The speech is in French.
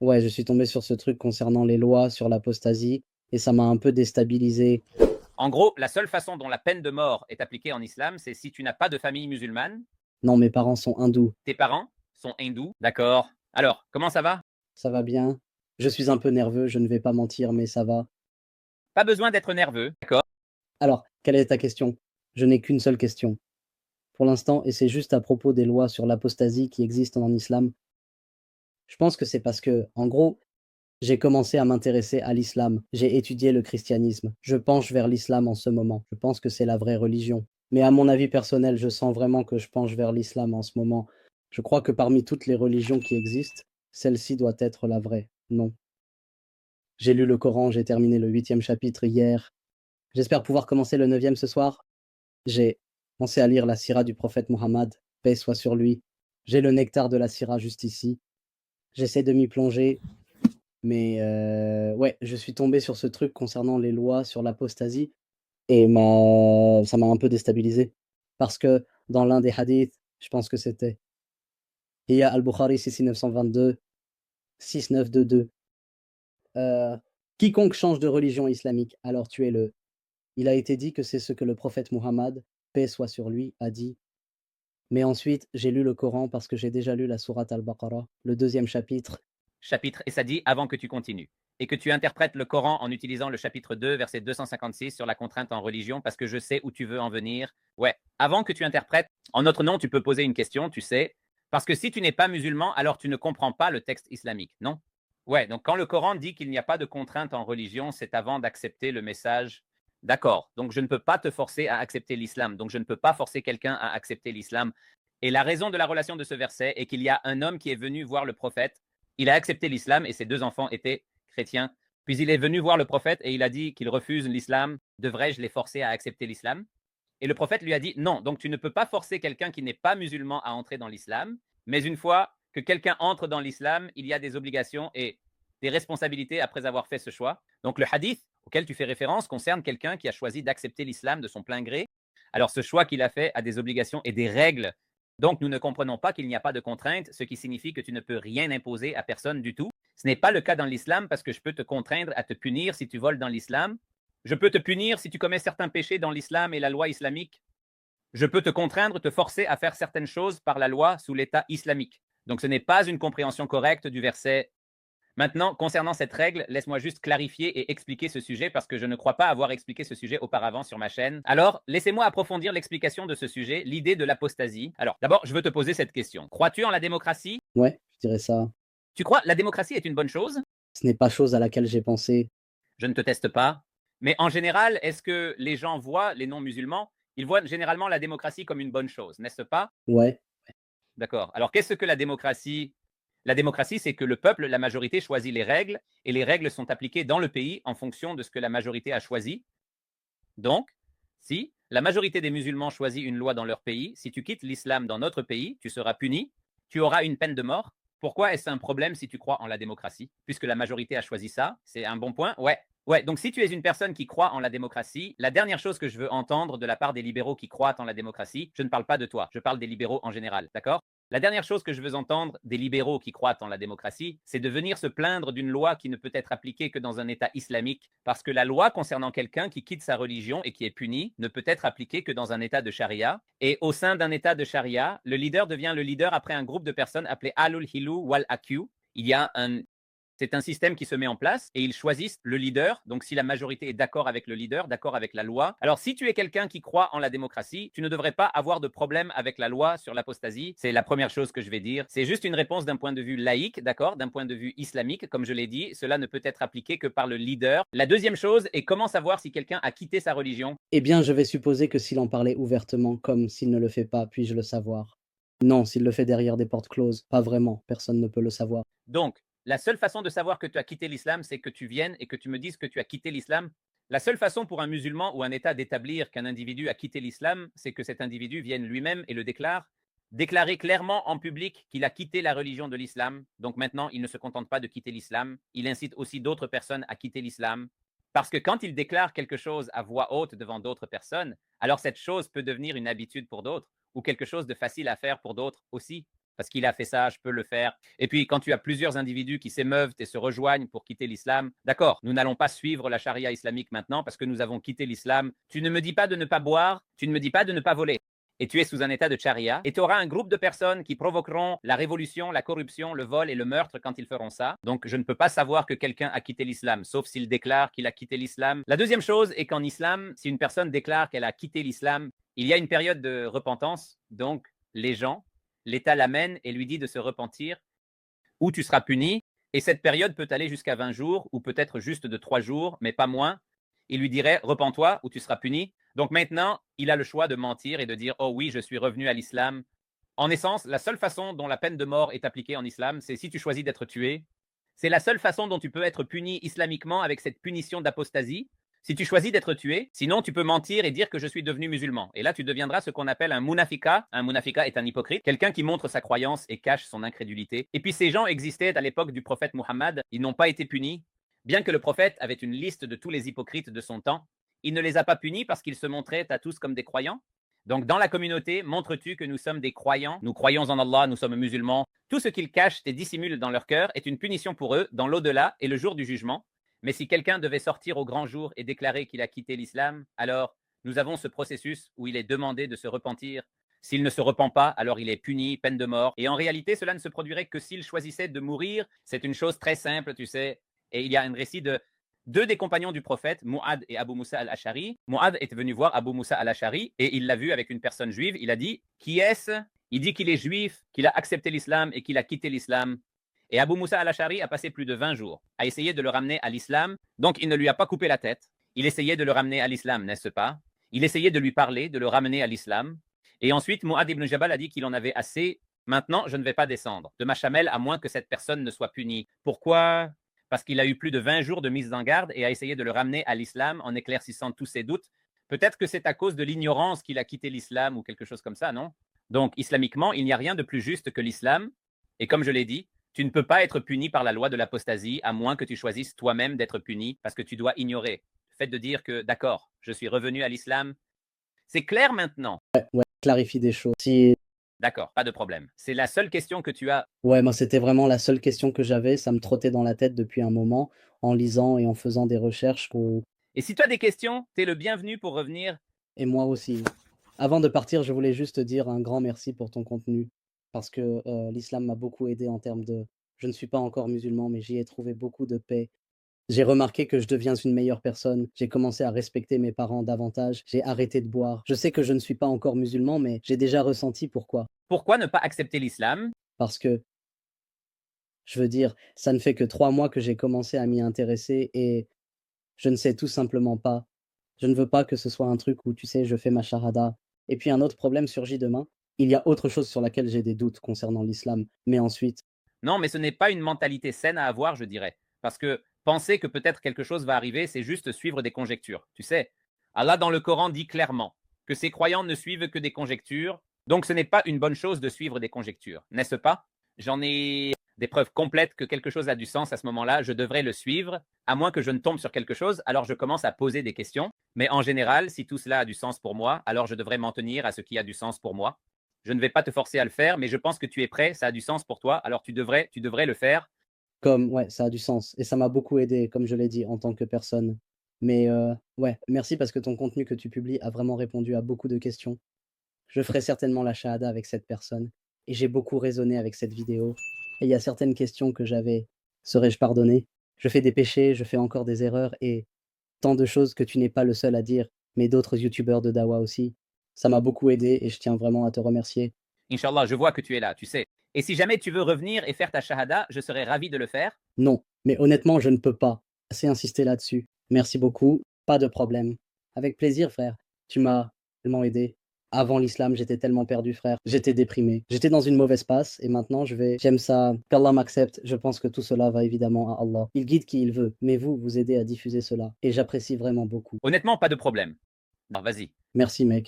Ouais, je suis tombé sur ce truc concernant les lois sur l'apostasie et ça m'a un peu déstabilisé. En gros, la seule façon dont la peine de mort est appliquée en islam, c'est si tu n'as pas de famille musulmane, Non, mes parents sont hindous. tes parents sont hindous, d'accord. Alors, comment ça va? Ça va bien? Je suis un peu nerveux, je ne vais pas mentir, mais ça va. Pas besoin d'être nerveux, d'accord. Alors, quelle est ta question? Je n'ai qu'une seule question. Pour l'instant, et c'est juste à propos des lois sur l'apostasie qui existent en islam. Je pense que c'est parce que, en gros, j'ai commencé à m'intéresser à l'islam. J'ai étudié le christianisme. Je penche vers l'islam en ce moment. Je pense que c'est la vraie religion. Mais à mon avis personnel, je sens vraiment que je penche vers l'islam en ce moment. Je crois que parmi toutes les religions qui existent, celle-ci doit être la vraie. Non. J'ai lu le Coran, j'ai terminé le 8e chapitre hier. J'espère pouvoir commencer le 9e ce soir. J'ai pensé à lire la sira du prophète Mohammed, paix soit sur lui. J'ai le nectar de la sira juste ici. J'essaie de m'y plonger, mais ouais, je suis tombé sur ce truc concernant les lois sur l'apostasie et ça m'a un peu déstabilisé. Parce que dans l'un des hadiths, je pense que c'était Hiya al-Bukhari 6922, 6922, quiconque change de religion islamique, alors tuez-le. Il a été dit que c'est ce que le prophète Mohammed, paix soit sur lui, a dit. Mais ensuite, j'ai lu le Coran parce que j'ai déjà lu la sourate Al-Baqarah, le 2e chapitre. Chapitre, et ça dit avant que tu continues. Et que tu interprètes le Coran en utilisant le chapitre 2, verset 256 sur la contrainte en religion, parce que je sais où tu veux en venir. Ouais, avant que tu interprètes, en notre nom, tu peux poser une question, tu sais, parce que si tu n'es pas musulman, alors tu ne comprends pas le texte islamique, non? Ouais, donc quand le Coran dit qu'il n'y a pas de contrainte en religion, c'est avant d'accepter le message. D'accord, donc je ne peux pas te forcer à accepter l'islam, donc je ne peux pas forcer quelqu'un à accepter l'islam. Et la raison de la relation de ce verset est qu'il y a un homme qui est venu voir le prophète, il a accepté l'islam et ses deux enfants étaient chrétiens. Puis il est venu voir le prophète et il a dit qu'il refuse l'islam. Devrais-je les forcer à accepter l'islam? Et le prophète lui a dit non, donc tu ne peux pas forcer quelqu'un qui n'est pas musulman à entrer dans l'islam, mais une fois que quelqu'un entre dans l'islam, il y a des obligations et des responsabilités après avoir fait ce choix. Donc le hadith auquel tu fais référence concerne quelqu'un qui a choisi d'accepter l'islam de son plein gré. Alors ce choix qu'il a fait a des obligations et des règles. Donc nous ne comprenons pas qu'il n'y a pas de contrainte, ce qui signifie que tu ne peux rien imposer à personne du tout. Ce n'est pas le cas dans l'islam parce que je peux te contraindre à te punir si tu voles dans l'islam. Je peux te punir si tu commets certains péchés dans l'islam et la loi islamique. Je peux te contraindre, te forcer à faire certaines choses par la loi sous l'État islamique. Donc ce n'est pas une compréhension correcte du verset. Maintenant, concernant cette règle, laisse-moi juste clarifier et expliquer ce sujet parce que je ne crois pas avoir expliqué ce sujet auparavant sur ma chaîne. Alors, laissez-moi approfondir l'explication de ce sujet, l'idée de l'apostasie. Alors, d'abord, je veux te poser cette question. Crois-tu en la démocratie? Ouais, je dirais ça. Tu crois la démocratie est une bonne chose? Ce n'est pas chose à laquelle j'ai pensé. Je ne te teste pas. Mais en général, est-ce que les gens voient, les non-musulmans, ils voient généralement la démocratie comme une bonne chose, n'est-ce pas? Ouais, D'accord. Alors, qu'est-ce que la démocratie? La démocratie, c'est que le peuple, la majorité, choisit les règles et les règles sont appliquées dans le pays en fonction de ce que la majorité a choisi. Donc, si la majorité des musulmans choisit une loi dans leur pays, si tu quittes l'islam dans notre pays, tu seras puni, tu auras une peine de mort. Pourquoi est-ce un problème si tu crois en la démocratie? Puisque la majorité a choisi ça, c'est un bon point. Ouais. Ouais, donc si tu es une personne qui croit en la démocratie, la dernière chose que je veux entendre de la part des libéraux qui croient en la démocratie, je ne parle pas de toi, je parle des libéraux en général, d'accord? La dernière chose que je veux entendre des libéraux qui croient en la démocratie, c'est de venir se plaindre d'une loi qui ne peut être appliquée que dans un État islamique, parce que la loi concernant quelqu'un qui quitte sa religion et qui est puni ne peut être appliquée que dans un État de charia. Et au sein d'un État de charia, le leader devient le leader après un groupe de personnes appelé Alul Hilu wal Akyu. Il y a un C'est un système qui se met en place et ils choisissent le leader. Donc, si la majorité est d'accord avec le leader, d'accord avec la loi. Alors, si tu es quelqu'un qui croit en la démocratie, tu ne devrais pas avoir de problème avec la loi sur l'apostasie. C'est la première chose que je vais dire. C'est juste une réponse d'un point de vue laïque, d'accord, d'un point de vue islamique. Comme je l'ai dit, cela ne peut être appliqué que par le leader. La deuxième chose est comment savoir si quelqu'un a quitté sa religion. eh bien, je vais supposer que s'il en parlait ouvertement, comme s'il ne le fait pas, puis-je le savoir? Non, s'il le fait derrière des portes closes, pas vraiment, personne ne peut le savoir. Donc, la seule façon de savoir que tu as quitté l'islam, c'est que tu viennes et que tu me dises que tu as quitté l'islam. La seule façon pour un musulman ou un État d'établir qu'un individu a quitté l'islam, c'est que cet individu vienne lui-même et le déclare, déclarer clairement en public qu'il a quitté la religion de l'islam. Donc maintenant, il ne se contente pas de quitter l'islam, il incite aussi d'autres personnes à quitter l'islam. Parce que quand il déclare quelque chose à voix haute devant d'autres personnes, alors cette chose peut devenir une habitude pour d'autres ou quelque chose de facile à faire pour d'autres aussi. parce qu'il a fait ça, je peux le faire. Et puis, quand tu as plusieurs individus qui s'émeuvent et se rejoignent pour quitter l'islam, d'accord, nous n'allons pas suivre la charia islamique maintenant parce que nous avons quitté l'islam. Tu ne me dis pas de ne pas boire, tu ne me dis pas de ne pas voler. Et tu es sous un état de charia, et tu auras un groupe de personnes qui provoqueront la révolution, la corruption, le vol et le meurtre quand ils feront ça. Donc, je ne peux pas savoir que quelqu'un a quitté l'islam, sauf s'il déclare qu'il a quitté l'islam. La deuxième chose est qu'en islam, si une personne déclare qu'elle a quitté l'islam, il y a une période de repentance. Donc, les gens, l'État l'amène et lui dit de se repentir, ou tu seras puni. Et cette période peut aller jusqu'à 20 jours, ou peut-être juste de 3 jours, mais pas moins. Il lui dirait, repens-toi, ou tu seras puni. Donc maintenant, il a le choix de mentir et de dire, oh oui, je suis revenu à l'islam. En essence, la seule façon dont la peine de mort est appliquée en islam, c'est si tu choisis d'être tué. C'est la seule façon dont tu peux être puni islamiquement avec cette punition d'apostasie. Si tu choisis d'être tué, sinon tu peux mentir et dire que je suis devenu musulman. Et là, tu deviendras ce qu'on appelle un munafika. Un munafika est un hypocrite, quelqu'un qui montre sa croyance et cache son incrédulité. Et puis ces gens existaient à l'époque du prophète Muhammad. Ils n'ont pas été punis. Bien que le prophète avait une liste de tous les hypocrites de son temps, il ne les a pas punis parce qu'ils se montraient à tous comme des croyants. Donc, dans la communauté, montres-tu que nous sommes des croyants, nous croyons en Allah, nous sommes musulmans. Tout ce qu'ils cachent et dissimulent dans leur cœur est une punition pour eux dans l'au-delà et le jour du jugement. Mais si quelqu'un devait sortir au grand jour et déclarer qu'il a quitté l'islam, alors nous avons ce processus où il est demandé de se repentir. S'il ne se repent pas, alors il est puni, peine de mort. Et en réalité, cela ne se produirait que s'il choisissait de mourir. C'est une chose très simple, tu sais. Et il y a un récit de deux des compagnons du prophète, Mu'ad et Abu Musa al-Ashari. Mu'ad est venu voir Abu Musa al-Ashari et il l'a vu avec une personne juive. Il a dit, qui est-ce? Il dit qu'il est juif, qu'il a accepté l'islam et qu'il a quitté l'islam. Et Abu Musa al-Ashari a passé plus de 20 jours à essayer de le ramener à l'islam. Donc, il ne lui a pas coupé la tête. Il essayait de le ramener à l'islam, n'est-ce pas? Il essayait de lui parler, de le ramener à l'islam. Et ensuite, Mu'ad ibn Jabal a dit qu'il en avait assez. Maintenant, je ne vais pas descendre de ma chamelle à moins que cette personne ne soit punie. Pourquoi? Parce qu'il a eu plus de 20 jours de mise en garde et a essayé de le ramener à l'islam en éclaircissant tous ses doutes. Peut-être que c'est à cause de l'ignorance qu'il a quitté l'islam ou quelque chose comme ça, non? Donc, islamiquement, il n'y a rien de plus juste que l'islam. Et comme je l'ai dit, tu ne peux pas être puni par la loi de l'apostasie à moins que tu choisisses toi-même d'être puni parce que tu dois ignorer. Le fait de dire que, d'accord, je suis revenu à l'islam, c'est clair maintenant. Ouais, clarifie des choses. Si... D'accord, pas de problème. C'est la seule question que tu as. Ouais, moi, c'était vraiment la seule question que j'avais. Ça me trottait dans la tête depuis un moment, en lisant et en faisant des recherches. Et si tu as des questions, tu es le bienvenu pour revenir. Et moi aussi. Avant de partir, je voulais juste te dire un grand merci pour ton contenu, parce que l'islam m'a beaucoup aidé en termes de... Je ne suis pas encore musulman, mais j'y ai trouvé beaucoup de paix. J'ai remarqué que je deviens une meilleure personne. J'ai commencé à respecter mes parents davantage. J'ai arrêté de boire. Je sais que je ne suis pas encore musulman, mais j'ai déjà ressenti pourquoi. Pourquoi ne pas accepter l'islam? Parce que, je veux dire, ça ne fait que 3 mois que j'ai commencé à m'y intéresser et je ne sais tout simplement pas. Je ne veux pas que ce soit un truc où, tu sais, je fais ma charada. Et puis un autre problème surgit demain. Il y a autre chose sur laquelle j'ai des doutes concernant l'islam. Mais ensuite, Non, mais ce n'est pas une mentalité saine à avoir, je dirais. Parce que penser que peut-être quelque chose va arriver, c'est juste suivre des conjectures. Tu sais, Allah dans le Coran dit clairement que ses croyants ne suivent que des conjectures. Donc ce n'est pas une bonne chose de suivre des conjectures, n'est-ce pas? J'en ai des preuves complètes que quelque chose a du sens à ce moment-là, je devrais le suivre, à moins que je ne tombe sur quelque chose, alors je commence à poser des questions. Mais en général, si tout cela a du sens pour moi, alors je devrais m'en tenir à ce qui a du sens pour moi. Je ne vais pas te forcer à le faire, mais je pense que tu es prêt, ça a du sens pour toi, alors tu devrais le faire. comme, ouais, ça a du sens. Et ça m'a beaucoup aidé, comme je l'ai dit, en tant que personne. Mais ouais, merci parce que ton contenu que tu publies a vraiment répondu à beaucoup de questions. Je ferai certainement la shahada avec cette personne. Et j'ai beaucoup raisonné avec cette vidéo. Et il y a certaines questions que j'avais. Serais-je pardonné? Je fais des péchés, je fais encore des erreurs et tant de choses que tu n'es pas le seul à dire, mais d'autres youtubeurs de Dawa aussi. Ça m'a beaucoup aidé et je tiens vraiment à te remercier. Inch'Allah, je vois que tu es là, tu sais. Et si jamais tu veux revenir et faire ta shahada, je serais ravi de le faire. Non, mais honnêtement, je ne peux pas. Assez insister là-dessus. Merci beaucoup, pas de problème. Avec plaisir, frère. Tu m'as tellement aidé. Avant l'islam, j'étais tellement perdu, frère. J'étais déprimé. J'étais dans une mauvaise passe et maintenant j'aime ça. Qu'Allah m'accepte. Je pense que tout cela va évidemment à Allah. Il guide qui il veut, mais vous aidez à diffuser cela. Et j'apprécie vraiment beaucoup. Honnêtement, pas de problème. Non, vas-y. Merci, mec.